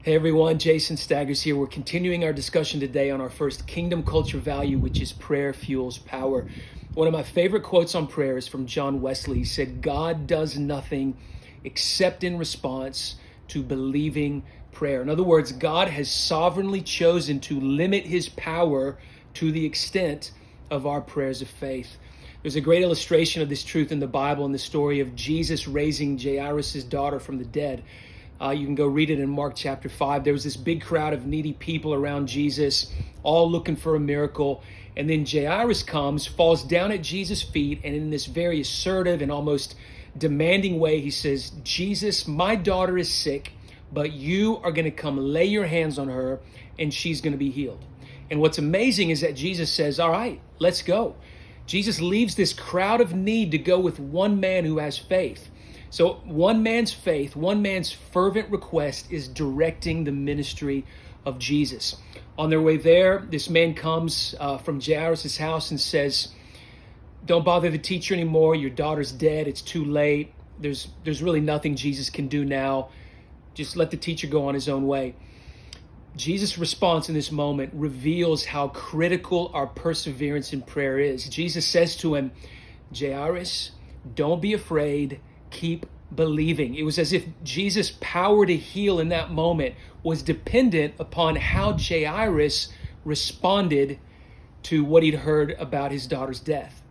Hey everyone, Jason Staggers here. We're continuing our discussion today on our first kingdom culture value, which is prayer fuels power. One of my favorite quotes on prayer is from Wesley. He said, "God does nothing except in response to believing prayer." In other words, God has sovereignly chosen to limit his power to the extent of our prayers of faith. There's a great illustration of this truth in the Bible in the story of Jesus raising Jairus' daughter from the dead. You can go read it in Mark chapter 5. There was this big crowd of needy people around Jesus, all looking for a miracle. And then Jairus comes, falls down at Jesus' feet, and in this very assertive and almost demanding way, he says, "Jesus, my daughter is sick, but you are going to come lay your hands on her, and she's going to be healed." And what's amazing is that Jesus says, "All right, let's go." Jesus leaves this crowd of need to go with one man who has faith. So one man's faith, one man's fervent request is directing the ministry of Jesus. On their way there, this man comes from Jairus' house and says, "Don't bother the teacher anymore. Your daughter's dead. It's too late. There's really nothing Jesus can do now. Just let the teacher go on his own way." Jesus' response in this moment reveals how critical our perseverance in prayer is. Jesus says to him, "Jairus, don't be afraid. Keep believing." It was as if Jesus' power to heal in that moment was dependent upon how Jairus responded to what he'd heard about his daughter's death.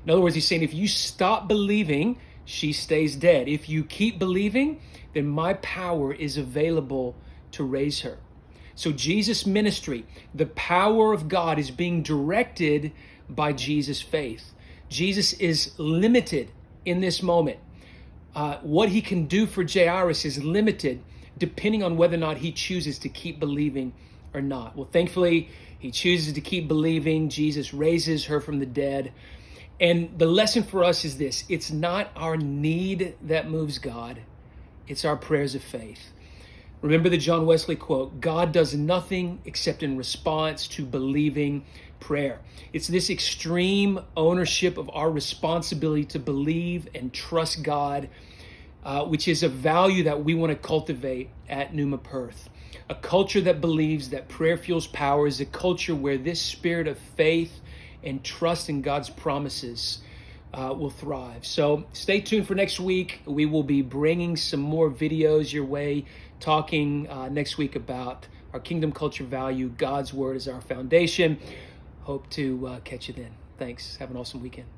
In other words, he's saying, if you stop believing, she stays dead. If you keep believing, then my power is available to raise her. So Jesus' ministry, the power of God, is being directed by Jesus' faith. Jesus is limited in this moment. What he can do for Jairus is limited depending on whether or not he chooses to keep believing or not. Well, thankfully, he chooses to keep believing. Jesus raises her from the dead. And the lesson for us is this: it's not our need that moves God, it's our prayers of faith. Remember the John Wesley quote, "God does nothing except in response to believing prayer." It's this extreme ownership of our responsibility to believe and trust God, which is a value that we want to cultivate at Numa Perth. A culture that believes that prayer fuels power is a culture where this spirit of faith and trust in God's promises will thrive. So stay tuned for next week. We will be bringing some more videos your way, talking next week about our kingdom culture value. God's word is our foundation. Hope to catch you then. Thanks. Have an awesome weekend.